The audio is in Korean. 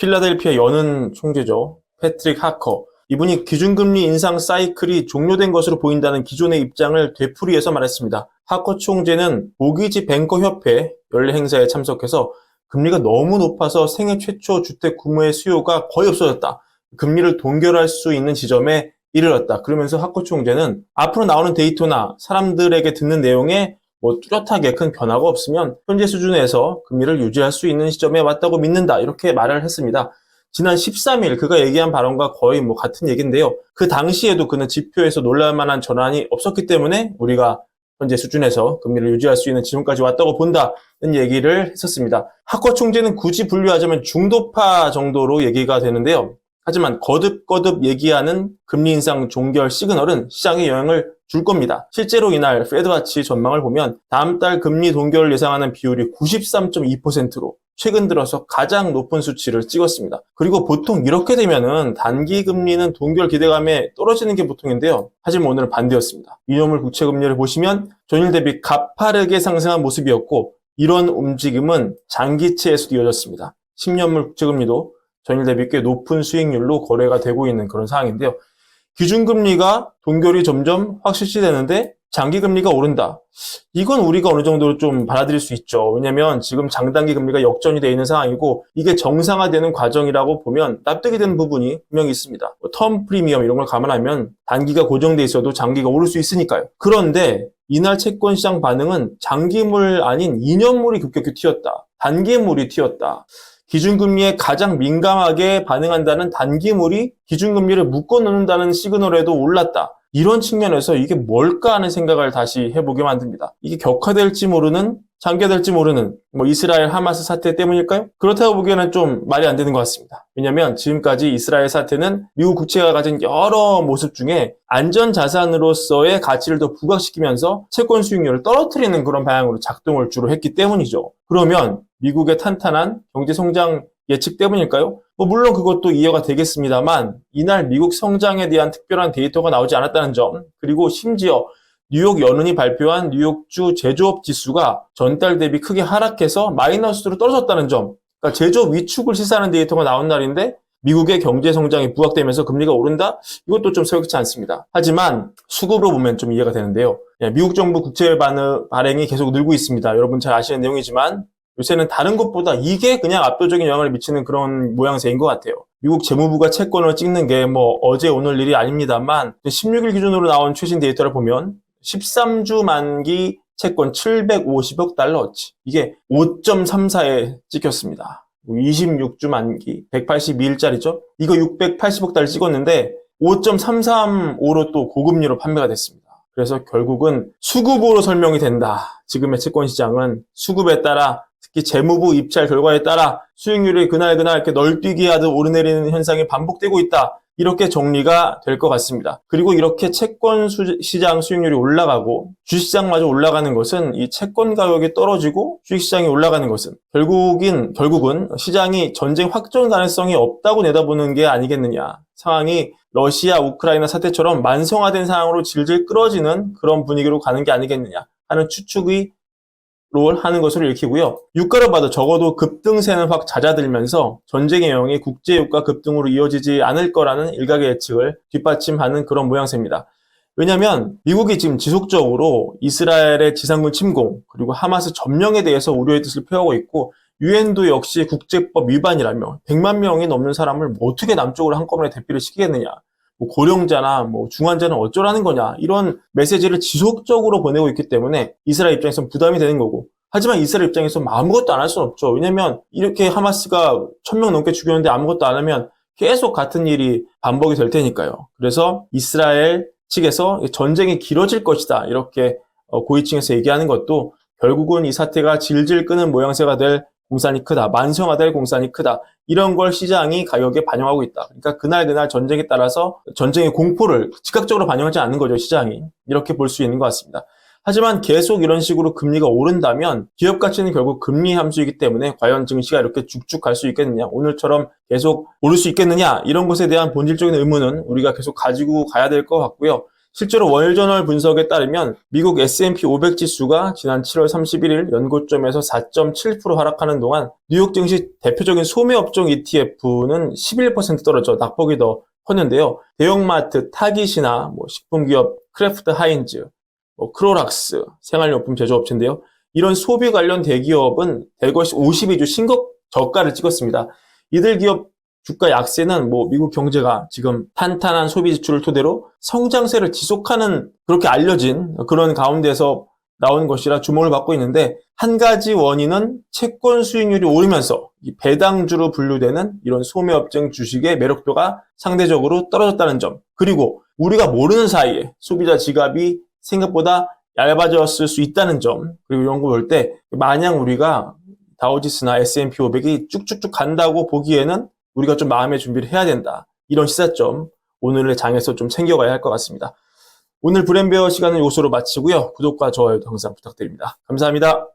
필라델피아 연은 총재죠. 패트릭 하커. 이분이 기준금리 인상 사이클이 종료된 것으로 보인다는 기존의 입장을 되풀이해서 말했습니다. 하커 총재는 모기지 뱅커협회 연례 행사에 참석해서 금리가 너무 높아서 생애 최초 주택 구매의 수요가 거의 없어졌다. 금리를 동결할 수 있는 지점에 이르렀다. 그러면서 하커 총재는 앞으로 나오는 데이터나 사람들에게 듣는 내용에 뚜렷하게 큰 변화가 없으면 현재 수준에서 금리를 유지할 수 있는 시점에 왔다고 믿는다. 이렇게 말을 했습니다. 지난 13일 그가 얘기한 발언과 거의 같은 얘기인데요. 그 당시에도 그는 지표에서 놀랄 만한 전환이 없었기 때문에 우리가 현재 수준에서 금리를 유지할 수 있는 지점까지 왔다고 본다는 얘기를 했었습니다. 하커 총재는 굳이 분류하자면 중도파 정도로 얘기가 되는데요. 하지만 거듭거듭 얘기하는 금리 인상 종결 시그널은 시장에 영향을 줄 겁니다. 실제로 이날 페드와치 전망을 보면 다음 달 금리 동결을 예상하는 비율이 93.2%로 최근 들어서 가장 높은 수치를 찍었습니다. 그리고 보통 이렇게 되면은 단기 금리는 동결 기대감에 떨어지는 게 보통인데요. 하지만 오늘은 반대였습니다. 2년물 국채 금리를 보시면 전일 대비 가파르게 상승한 모습이었고 이런 움직임은 장기채에서도 이어졌습니다. 10년물 국채 금리도 전일 대비 꽤 높은 수익률로 거래가 되고 있는 그런 상황인데요. 기준금리가 동결이 점점 확실시되는데 장기금리가 오른다. 이건 우리가 어느 정도 좀 받아들일 수 있죠. 왜냐하면 지금 장단기 금리가 역전이 되어 있는 상황이고 이게 정상화되는 과정이라고 보면 납득이 되는 부분이 분명히 있습니다. 텀 프리미엄 이런 걸 감안하면 단기가 고정돼 있어도 장기가 오를 수 있으니까요. 그런데 이날 채권 시장 반응은 장기물 아닌 2년물이 급격히 튀었다. 단기물이 튀었다. 기준금리에 가장 민감하게 반응한다는 단기물이 기준금리를 묶어놓는다는 시그널에도 올랐다. 이런 측면에서 이게 뭘까 하는 생각을 다시 해보게 만듭니다. 이게 격화될지 모르는, 장기화될지 모르는 이스라엘 하마스 사태 때문일까요? 그렇다고 보기에는 좀 말이 안 되는 것 같습니다. 왜냐하면 지금까지 이스라엘 사태는 미국 국채가 가진 여러 모습 중에 안전자산으로서의 가치를 더 부각시키면서 채권 수익률을 떨어뜨리는 그런 방향으로 작동을 주로 했기 때문이죠. 그러면 미국의 탄탄한 경제성장 예측 때문일까요? 물론 그것도 이해가 되겠습니다만 이날 미국 성장에 대한 특별한 데이터가 나오지 않았다는 점, 그리고 심지어 뉴욕 연은이 발표한 뉴욕주 제조업 지수가 전달 대비 크게 하락해서 마이너스로 떨어졌다는 점, 그러니까 제조업 위축을 시사하는 데이터가 나온 날인데 미국의 경제 성장이 부각되면서 금리가 오른다? 이것도 좀 새롭지 않습니다. 하지만 수급으로 보면 좀 이해가 되는데요. 미국 정부 국채 발행이 계속 늘고 있습니다. 여러분 잘 아시는 내용이지만 요새는 다른 것보다 이게 그냥 압도적인 영향을 미치는 그런 모양새인 것 같아요. 미국 재무부가 채권을 찍는 게 어제 오늘 일이 아닙니다만 16일 기준으로 나온 최신 데이터를 보면 13주 만기 채권 750억 달러어치. 이게 5.34에 찍혔습니다. 26주 만기 182일짜리죠. 이거 680억 달러 찍었는데 5.335로 또 고금리로 판매가 됐습니다. 그래서 결국은 수급으로 설명이 된다. 지금의 채권 시장은 수급에 따라 특히 재무부 입찰 결과에 따라 수익률이 그날 이렇게 널뛰기 하듯 오르내리는 현상이 반복되고 있다. 이렇게 정리가 될 것 같습니다. 그리고 이렇게 채권 시장 수익률이 올라가고 주식시장마저 올라가는 것은 이 채권 가격이 떨어지고 주식시장이 올라가는 것은 결국은 시장이 전쟁 확전 가능성이 없다고 내다보는 게 아니겠느냐. 상황이 러시아, 우크라이나 사태처럼 만성화된 상황으로 질질 끌어지는 그런 분위기로 가는 게 아니겠느냐 하는 추측이 하는 것으로 읽히고요. 유가로 봐도 적어도 급등세는 확 잦아들면서 전쟁의 영향이 국제유가 급등으로 이어지지 않을 거라는 일각의 예측을 뒷받침하는 그런 모양새입니다. 왜냐하면 미국이 지금 지속적으로 이스라엘의 지상군 침공 그리고 하마스 점령에 대해서 우려의 뜻을 표하고 있고 유엔도 역시 국제법 위반이라며 100만 명이 넘는 사람을 어떻게 남쪽으로 한꺼번에 대피를 시키겠느냐. 고령자나 중환자는 어쩌라는 거냐 이런 메시지를 지속적으로 보내고 있기 때문에 이스라엘 입장에서는 부담이 되는 거고 하지만 이스라엘 입장에서는 아무것도 안 할 수는 없죠. 왜냐하면 이렇게 하마스가 1000명 넘게 죽였는데 아무것도 안 하면 계속 같은 일이 반복이 될 테니까요. 그래서 이스라엘 측에서 전쟁이 길어질 것이다 이렇게 고위층에서 얘기하는 것도 결국은 이 사태가 질질 끄는 모양새가 될 공산이 크다, 만성화될 공산이 크다 이런 걸 시장이 가격에 반영하고 있다. 그러니까 그날 전쟁에 따라서 전쟁의 공포를 즉각적으로 반영하지 않는 거죠, 시장이. 이렇게 볼 수 있는 것 같습니다. 하지만 계속 이런 식으로 금리가 오른다면 기업 가치는 결국 금리 함수이기 때문에 과연 증시가 이렇게 쭉쭉 갈 수 있겠느냐, 오늘처럼 계속 오를 수 있겠느냐 이런 것에 대한 본질적인 의문은 우리가 계속 가지고 가야 될 것 같고요. 실제로 월저널 분석에 따르면 미국 S&P 500 지수가 지난 7월 31일 연고점에서 4.7% 하락하는 동안 뉴욕 증시 대표적인 소매업종 ETF는 11% 떨어져 낙폭이 더 컸는데요. 대형마트, 타깃이나 식품기업 크래프트 하인즈, 크로락스, 생활용품 제조업체인데요. 이런 소비 관련 대기업은 대거시 52주 신고 저가를 찍었습니다. 이들 기업 주가 약세는 미국 경제가 지금 탄탄한 소비 지출을 토대로 성장세를 지속하는 그렇게 알려진 그런 가운데서 나온 것이라 주목을 받고 있는데, 한 가지 원인은 채권 수익률이 오르면서 배당주로 분류되는 이런 소매업종 주식의 매력도가 상대적으로 떨어졌다는 점, 그리고 우리가 모르는 사이에 소비자 지갑이 생각보다 얇아졌을 수 있다는 점, 그리고 이런 거 볼 때 마냥 우리가 다우지수나 S&P 500이 쭉쭉쭉 간다고 보기에는 우리가 좀 마음의 준비를 해야 된다. 이런 시사점 오늘의 장에서 좀 챙겨가야 할 것 같습니다. 오늘 브랜베어 시간은 요소로 마치고요. 구독과 좋아요도 항상 부탁드립니다. 감사합니다.